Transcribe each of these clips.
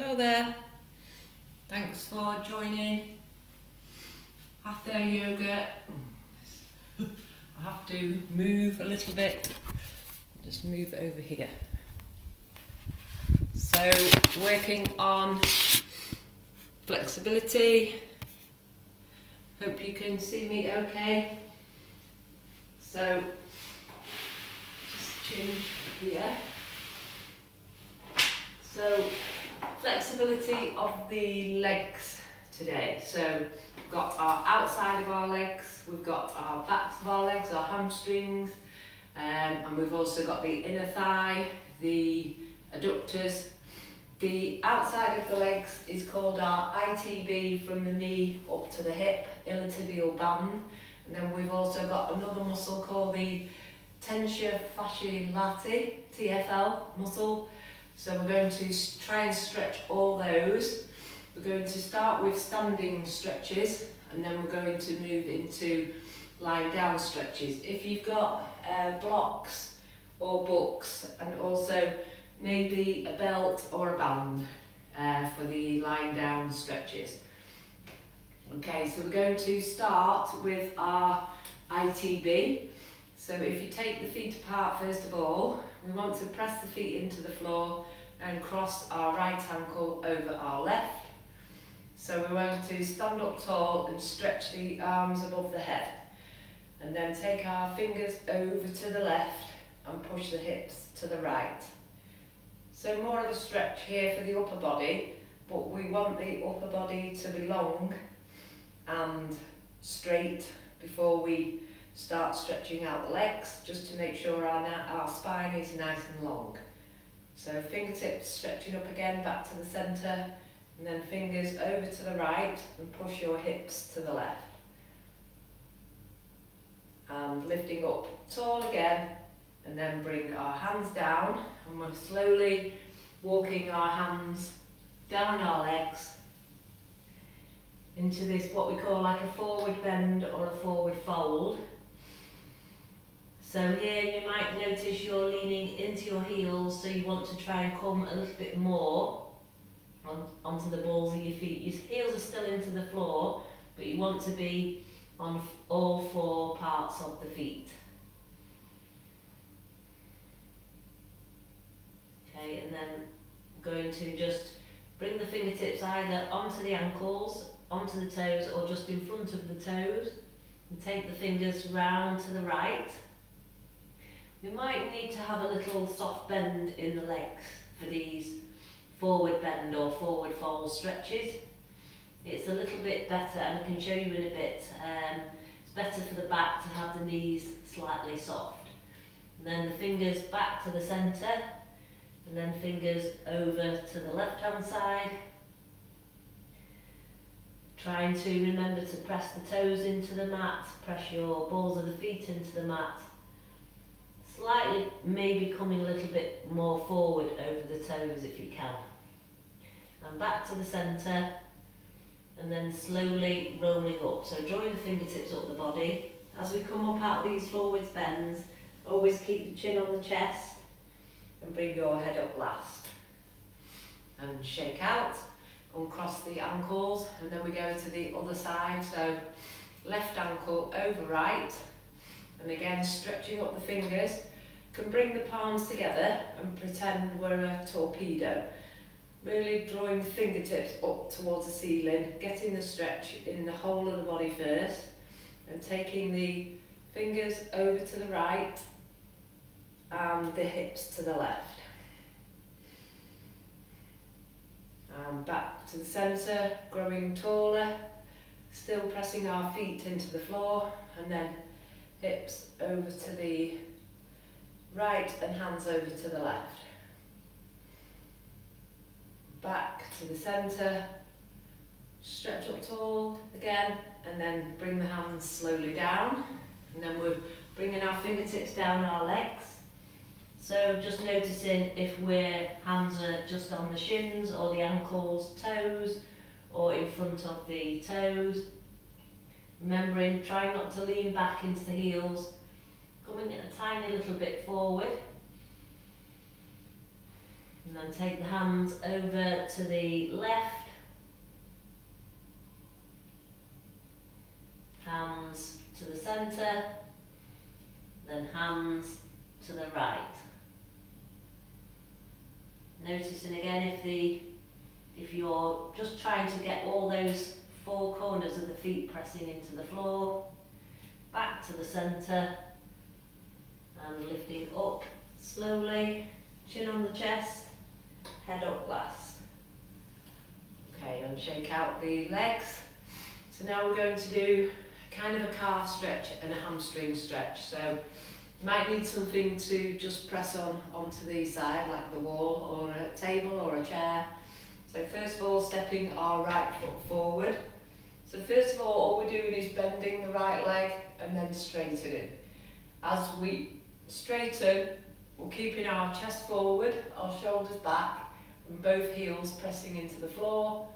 Hello there, thanks for joining Hatha Yoga. I have to move a little bit, just move over here. So working on flexibility, hope you can see me okay. So just chin here. So flexibility of the legs today. So we've got our outside of our legs, we've got our backs of our legs, our hamstrings, and we've also got the inner thigh, the adductors. The outside of the legs is called our ITB, from the knee up to the hip, iliotibial band. And then we've also got another muscle called the tensor fasciae lati, TFL muscle. So we're going to try and stretch all those. We're going to start with standing stretches, and then we're going to move into lying down stretches. If you've got blocks or books, and also maybe a belt or a band for the lying down stretches. Okay, so we're going to start with our ITB. So if you take the feet apart first of all, we want to press the feet into the floor and cross our right ankle over our left. So we want to stand up tall and stretch the arms above the head. And then take our fingers over to the left and push the hips to the right. So more of a stretch here for the upper body, but we want the upper body to be long and straight before we start stretching out the legs, just to make sure our spine is nice and long. So fingertips stretching up again back to the centre, and then fingers over to the right and push your hips to the left. And lifting up tall again, and then bring our hands down, and we're slowly walking our hands down our legs into this, what we call like a forward bend or a forward fold. So here you might notice you're leaning into your heels, so you want to try and come a little bit more onto the balls of your feet. Your heels are still into the floor, but you want to be on all four parts of the feet. Okay, and then going to just bring the fingertips either onto the ankles, onto the toes, or just in front of the toes, and take the fingers round to the right. We might need to have a little soft bend in the legs for these forward bend or forward fold stretches. It's a little bit better, and I can show you in a bit. It's better for the back to have the knees slightly soft. And then the fingers back to the centre, and then fingers over to the left hand side. Trying to remember to press the toes into the mat, press your balls of the feet into the mat. Slightly maybe coming a little bit more forward over the toes if you can. And back to the centre, and then slowly rolling up. So drawing the fingertips up the body. As we come up out of these forwards bends, always keep the chin on the chest and bring your head up last. And shake out, uncross the ankles, and then we go to the other side. So left ankle over right, and again stretching up the fingers. Can bring the palms together and pretend we're a torpedo. Really drawing the fingertips up towards the ceiling, getting the stretch in the whole of the body first, and taking the fingers over to the right and the hips to the left. And back to the centre, growing taller, still pressing our feet into the floor, and then hips over to the right and hands over to the left. Back to the centre, stretch up tall again, and then bring the hands slowly down, and then we're bringing our fingertips down our legs. So just noticing if we're hands are just on the shins or the ankles, toes, or in front of the toes. Remembering, try not to lean back into the heels, coming a tiny little bit forward. And then take the hands over to the left, hands to the centre, then hands to the right. Noticing again if you're just trying to get all those four corners of the feet pressing into the floor, back to the centre and lifting up slowly, chin on the chest, head up last. Okay, and shake out the legs. So now we're going to do kind of a calf stretch and a hamstring stretch. So you might need something to just press onto the side, like the wall or a table or a chair. So first of all, stepping our right foot forward. So first of all we're doing is bending the right leg and then straightening. As we straighten, we're keeping our chest forward, our shoulders back, and both heels pressing into the floor,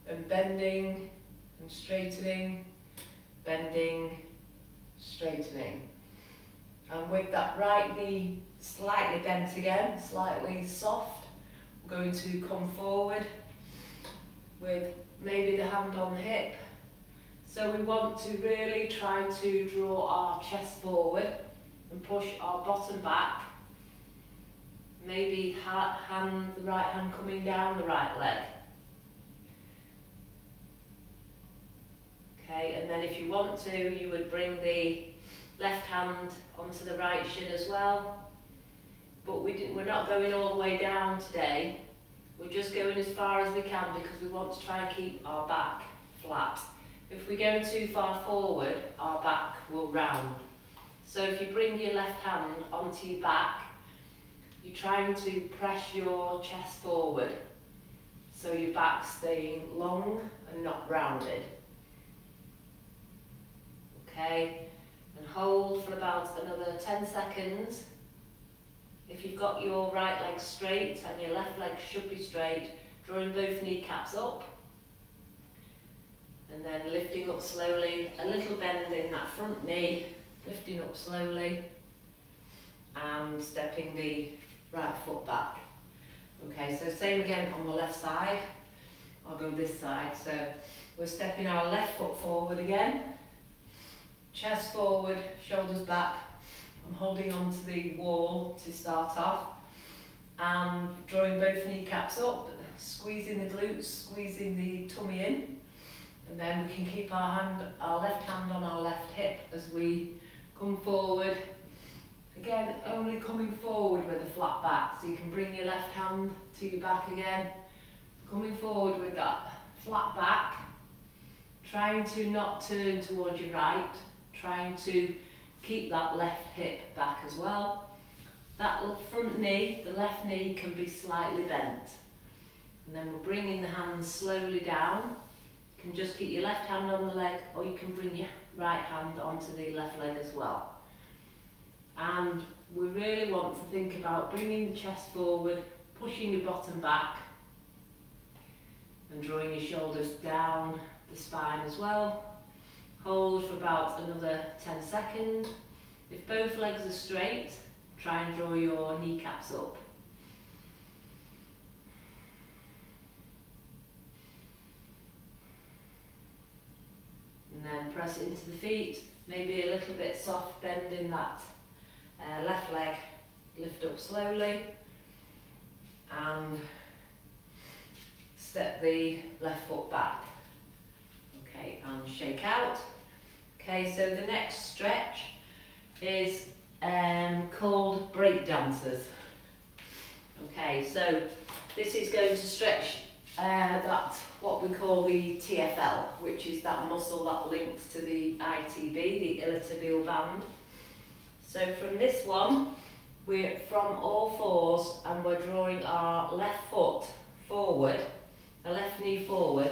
and bending and straightening, bending, straightening. And with that right knee slightly bent again, slightly soft, we're going to come forward with maybe the hand on the hip. So we want to really try to draw our chest forward and push our bottom back. Maybe the right hand coming down the right leg. Okay, and then if you want to, you would bring the left hand onto the right shin as well. But we're not going all the way down today. We're just going as far as we can because we want to try and keep our back flat. If we go too far forward, our back will round. So if you bring your left hand onto your back, you're trying to press your chest forward so your back's staying long and not rounded. Okay, and hold for about another 10 seconds. If you've got your right leg straight and your left leg should be straight, drawing both kneecaps up. And then lifting up slowly, a little bend in that front knee, lifting up slowly, and stepping the right foot back. Okay, so same again on the left side. I'll go this side. So we're stepping our left foot forward again, chest forward, shoulders back. I'm holding onto the wall to start off, and drawing both kneecaps up, squeezing the glutes, squeezing the tummy in. And then we can keep our left hand on our left hip as we come forward. Again, only coming forward with a flat back. So you can bring your left hand to your back again. Coming forward with that flat back. Trying to not turn towards your right. Trying to keep that left hip back as well. That front knee, the left knee, can be slightly bent. And then we're bringing the hands slowly down. You can just keep your left hand on the leg, or you can bring your right hand onto the left leg as well. And we really want to think about bringing the chest forward, pushing your bottom back, and drawing your shoulders down the spine as well. Hold for about another 10 seconds. If both legs are straight, try and draw your kneecaps up. And then press into the feet, maybe a little bit soft bend in that left leg, lift up slowly, and step the left foot back. Okay, and shake out. Okay, so the next stretch is called break dancers. Okay, so this is going to stretch that what we call the TFL, which is that muscle that links to the ITB, the iliotibial band. So from this one, we're from all fours and we're drawing our left foot forward, the left knee forward,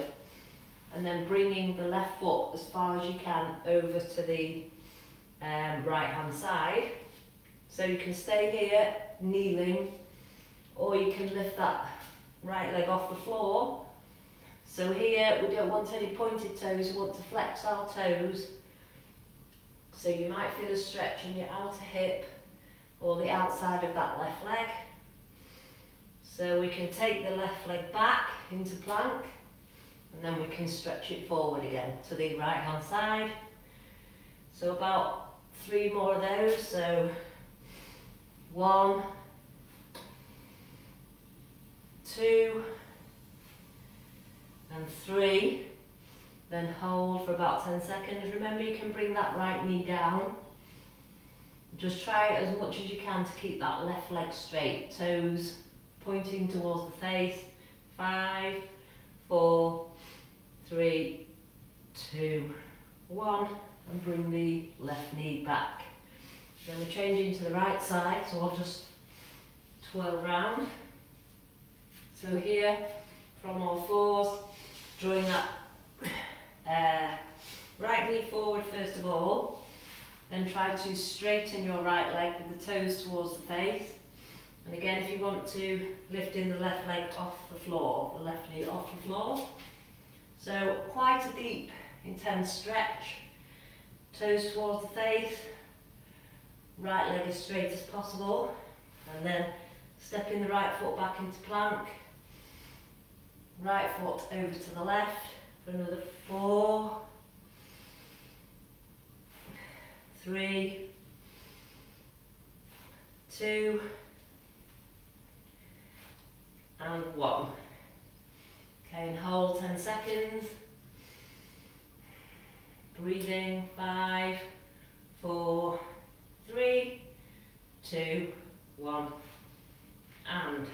and then bringing the left foot as far as you can over to the right hand side. So you can stay here kneeling, or you can lift that right leg off the floor. So here we don't want any pointed toes, we want to flex our toes. So you might feel a stretch in your outer hip or the outside of that left leg. So we can take the left leg back into plank, and then we can stretch it forward again to the right hand side. So about 3 more of those. So 1, 2, and 3. Then hold for about 10 seconds. Remember, you can bring that right knee down. Just try as much as you can to keep that left leg straight. Toes pointing towards the face. 5, 4, 3, 2, 1. And bring the left knee back. Then we're changing to the right side, so I'll just twirl round. So here, from all fours, drawing that right knee forward first of all, then try to straighten your right leg with the toes towards the face. And again, if you want to, lift in the left leg off the floor, the left knee off the floor. So quite a deep, intense stretch. Toes towards the face, right leg as straight as possible, and then stepping the right foot back into plank, right foot over to the left for another 4, 3, 2, and 1. Okay, and hold 10 seconds. Breathing, 5, 4, 3, 2, 1, and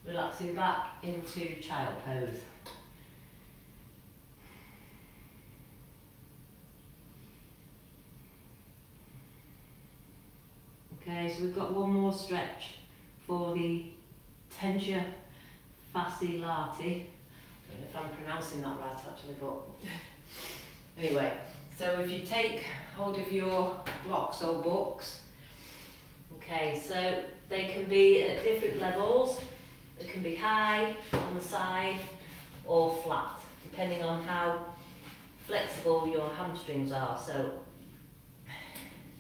relaxing back into child pose. Okay, so we've got one more stretch for the tensor fasciolati. I don't know if I'm pronouncing that right actually, but anyway, so if you take hold of your blocks or books, okay, so they can be at different levels. They can be high on the side or flat, depending on how flexible your hamstrings are. So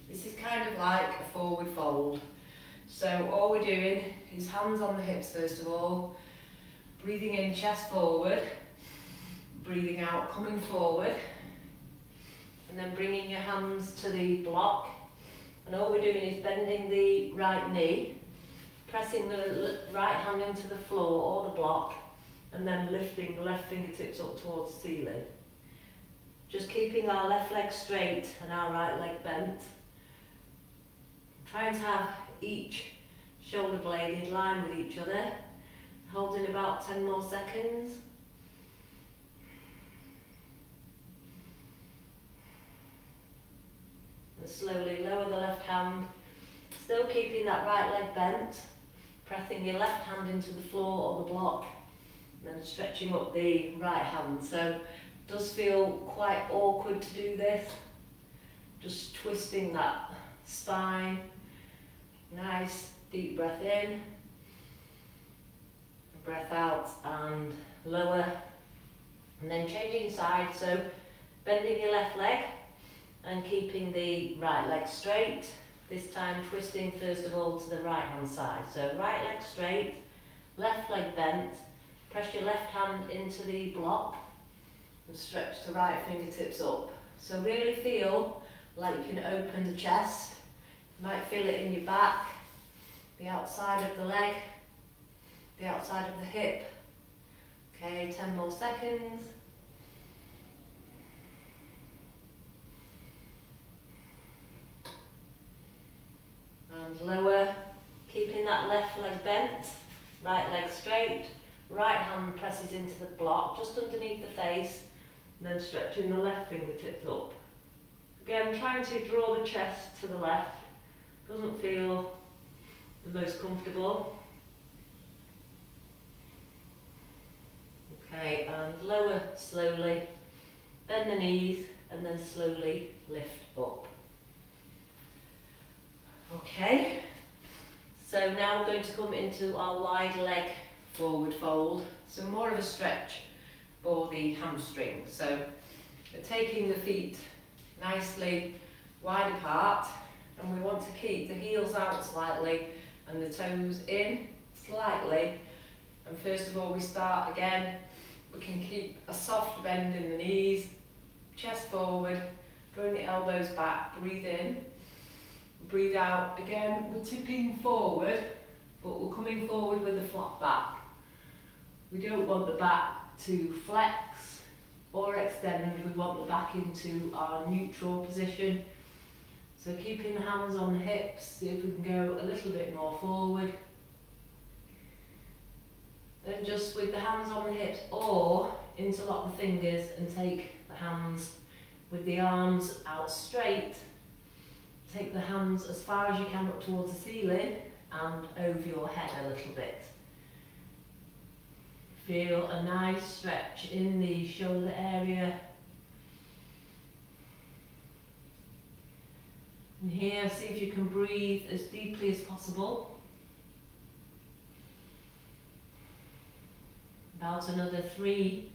this is kind of like a forward fold. So all we're doing is hands on the hips first of all, breathing in, chest forward, breathing out, coming forward, and then bringing your hands to the block. And all we're doing is bending the right knee, pressing the right hand into the floor or the block, and then lifting the left fingertips up towards the ceiling. Just keeping our left leg straight and our right leg bent. Trying to have each shoulder blade in line with each other. Holding about 10 more seconds. And slowly lower the left hand. Still keeping that right leg bent. Pressing your left hand into the floor or the block. And then stretching up the right hand. So it does feel quite awkward to do this. Just twisting that spine. Nice deep breath in. Breath out and lower. And then changing sides. So bending your left leg and keeping the right leg straight. This time twisting first of all to the right hand side. So right leg straight, left leg bent. Press your left hand into the block and stretch the right fingertips up. So really feel like you can open the chest. You might feel it in your back, the outside of the leg, the outside of the hip. Okay, 10 more seconds. And lower, keeping that left leg bent, right leg straight, right hand presses into the block just underneath the face, and then stretching the left fingertips up. Again, trying to draw the chest to the left. Doesn't feel the most comfortable. Okay, and lower slowly, bend the knees, and then slowly lift up. Okay, so now we're going to come into our wide leg forward fold. So more of a stretch for the hamstring. So we're taking the feet nicely wide apart, and we want to keep the heels out slightly and the toes in slightly, And first of all, we start again. We can keep a soft bend in the knees, chest forward, drawing the elbows back, breathe in, breathe out. Again, we're tipping forward, but we're coming forward with a flat back. We don't want the back to flex or extend, we want the back into our neutral position. So keeping the hands on the hips, see if we can go a little bit more forward. Then just with the hands on the hips, or interlock the fingers and take the hands with the arms out straight. Take the hands as far as you can up towards the ceiling and over your head a little bit. Feel a nice stretch in the shoulder area. And here, see if you can breathe as deeply as possible. About another 3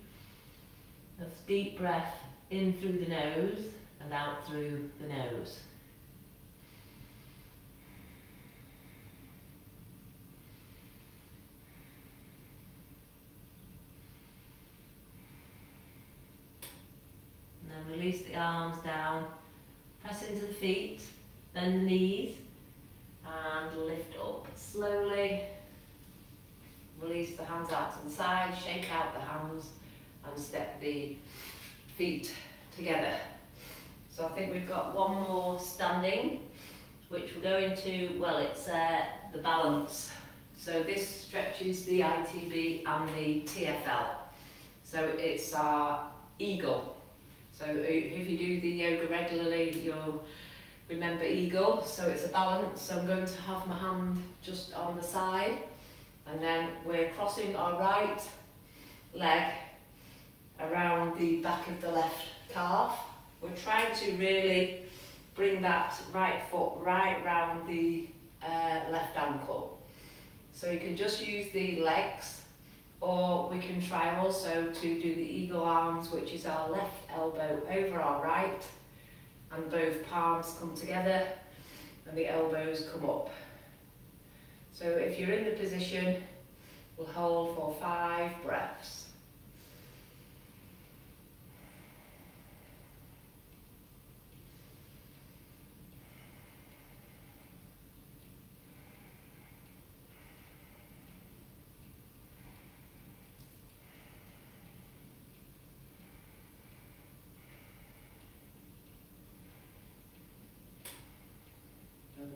of deep breath in through the nose and out through the nose. And then release the arms down, press into the feet, then the knees, and lift up slowly. Release the hands out to the side, shake out the hands and step the feet together. So I think we've got one more standing, which we're going to, well, it's the balance. So this stretches the ITB and the TFL. So it's our eagle. So if you do the yoga regularly, you'll remember eagle. So it's a balance. So I'm going to have my hand just on the side. And then we're crossing our right leg around the back of the left calf. We're trying to really bring that right foot right round the left ankle. So you can just use the legs, or we can try also to do the eagle arms, which is our left elbow over our right, and both palms come together and the elbows come up. So if you're in the position, we'll hold for 5 breaths.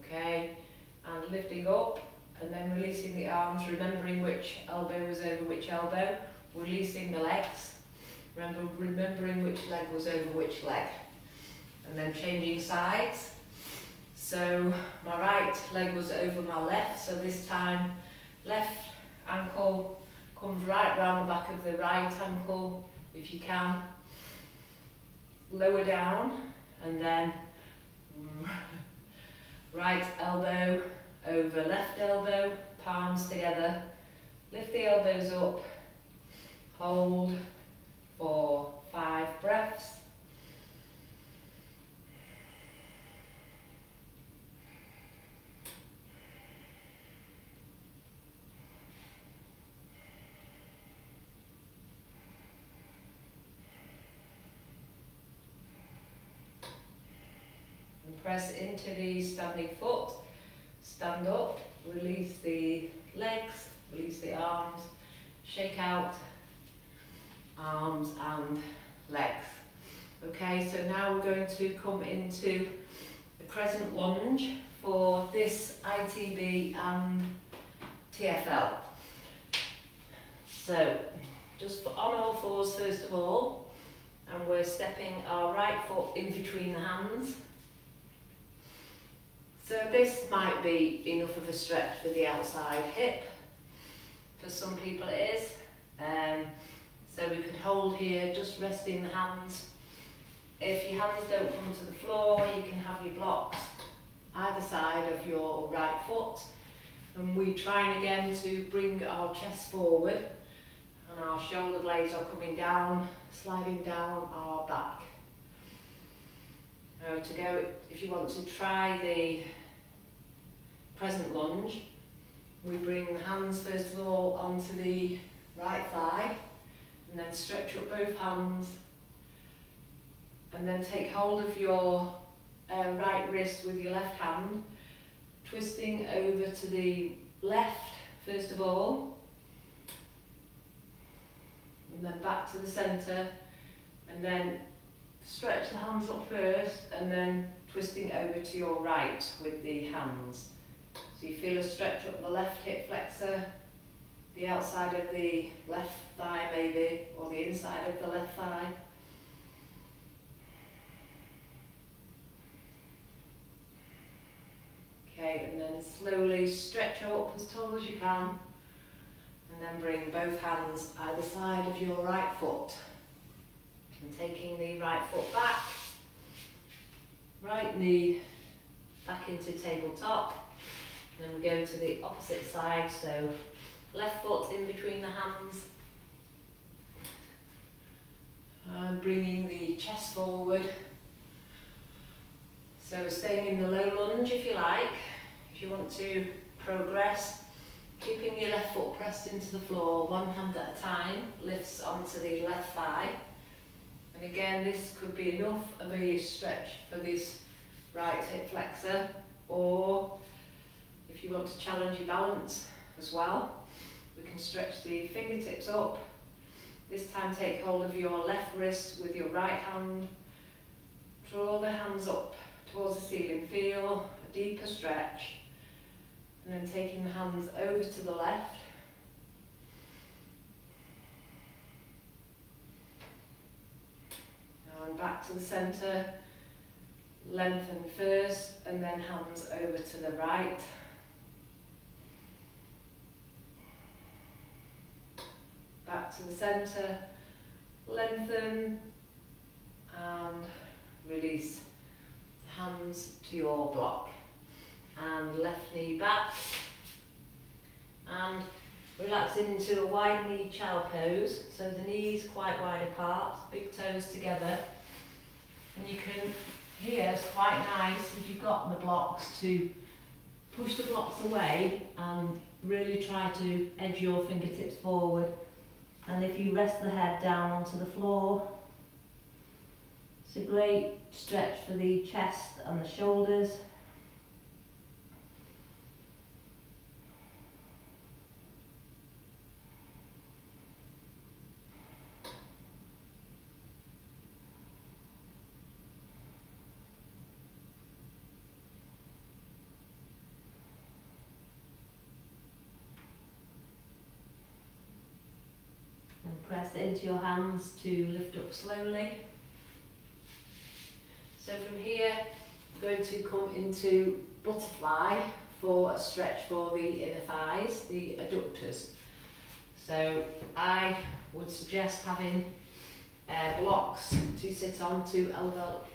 Okay, and lifting up. And then releasing the arms, remembering which elbow was over which elbow, releasing the legs, remembering which leg was over which leg, and then changing sides. So my right leg was over my left, so this time left ankle comes right round the back of the right ankle, if you can, lower down, and then right elbow over left elbow, palms together, lift the elbows up, hold for 5 breaths. And press into the standing foot. Stand up, release the legs, release the arms, shake out arms and legs. Okay, so now we're going to come into the crescent lunge for this ITB and TFL. So just on all fours first of all, and we're stepping our right foot in between the hands. So this might be enough of a stretch for the outside hip. For some people it is. So we can hold here, just resting the hands. If your hands don't come to the floor, you can have your blocks either side of your right foot. And we're trying again to bring our chest forward, and our shoulder blades are coming down, sliding down our back. To go, if you want to try the crescent lunge, we bring the hands first of all onto the right thigh, and then stretch up both hands, and then take hold of your right wrist with your left hand, twisting over to the left first of all, and then back to the centre, and then stretch the hands up first, and then twisting over to your right with the hands. So you feel a stretch up the left hip flexor, the outside of the left thigh maybe, or the inside of the left thigh. Okay, and then slowly stretch up as tall as you can, and then bring both hands either side of your right foot. And taking the right foot back, right knee back into tabletop. Then we go to the opposite side, so left foot in between the hands. And bringing the chest forward. So staying in the low lunge if you like. If you want to progress, keeping your left foot pressed into the floor, one hand at a time, lifts onto the left thigh. And again, this could be enough of a stretch for this right hip flexor, or if you want to challenge your balance as well, we can stretch the fingertips up. This time take hold of your left wrist with your right hand, draw the hands up towards the ceiling, feel a deeper stretch, and then taking the hands over to the left. And back to the centre, lengthen first, and then hands over to the right. Back to the centre, lengthen, and release. Hands to your block. And left knee back. And relaxing into a wide knee child pose, so the knees quite wide apart, big toes together. And you can, here it's quite nice if you've got the blocks to push the blocks away and really try to edge your fingertips forward. And if you rest the head down onto the floor, it's a great stretch for the chest and the shoulders. Press it into your hands to lift up slowly. So from here, I'm going to come into butterfly for a stretch for the inner thighs, the adductors. So I would suggest having blocks to sit on to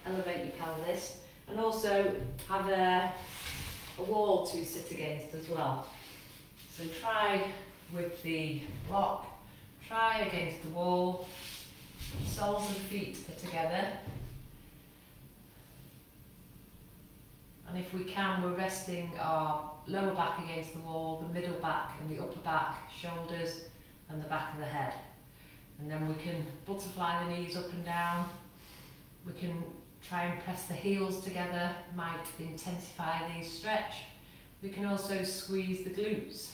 elevate your pelvis, and also have a wall to sit against as well. So try with the block. Try against the wall, soles of the feet are together, and if we can, we're resting our lower back against the wall, the middle back and the upper back, shoulders and the back of the head. And then we can butterfly the knees up and down, we can try and press the heels together, might intensify the stretch. We can also squeeze the glutes,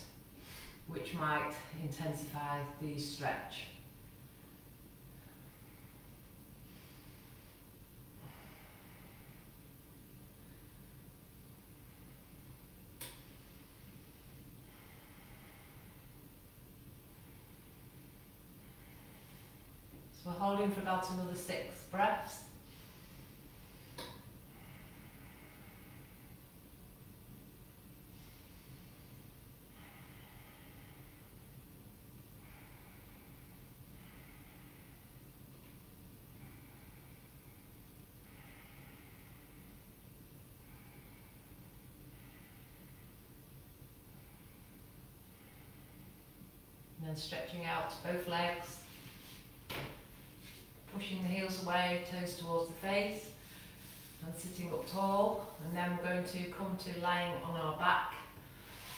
which might intensify the stretch. So we're holding for about another 6 breaths. And then stretching out both legs, pushing the heels away, toes towards the face, and sitting up tall. And then we're going to come to lying on our back,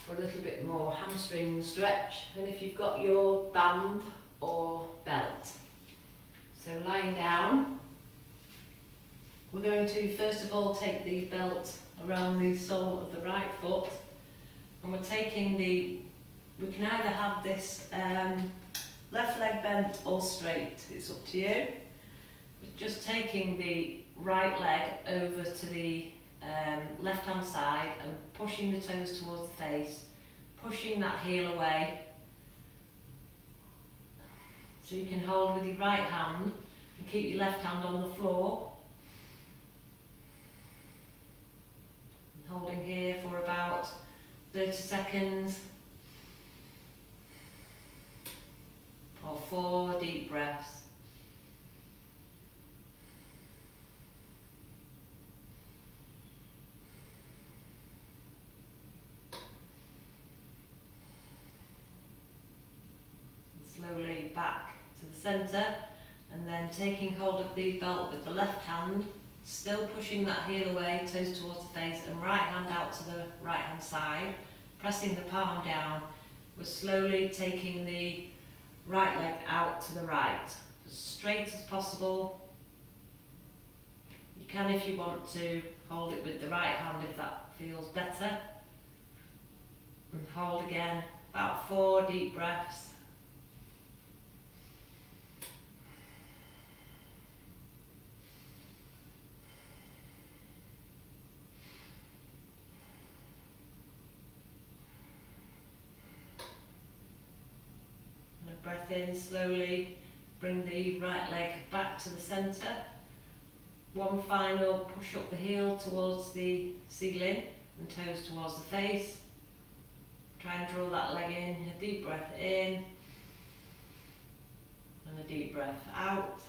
for a little bit more hamstring stretch, and if you've got your band or belt. So lying down, we're going to first of all take the belt around the sole of the right foot, and we're taking we can either have this left leg bent or straight, it's up to you. We're just taking the right leg over to the left hand side and pushing the toes towards the face, pushing that heel away. So you can hold with your right hand and keep your left hand on the floor. And holding here for about 30 seconds. Or 4 deep breaths. Slowly back to the centre, and then taking hold of the belt with the left hand, still pushing that heel away, toes towards the face, and right hand out to the right hand side, pressing the palm down. We're slowly taking the right leg out to the right, as straight as possible. You can, if you want to, hold it with the right hand if that feels better. And hold again, about 4 deep breaths. Breath in slowly, bring the right leg back to the centre. One final push up the heel towards the ceiling and toes towards the face. Try and draw that leg in, a deep breath in and a deep breath out.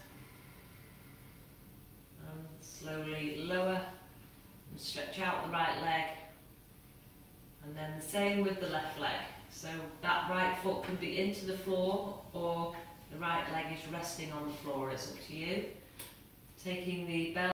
And slowly lower and stretch out the right leg. And then the same with the left leg. So that right foot can be into the floor or the right leg is resting on the floor, it's up to you. Taking the belt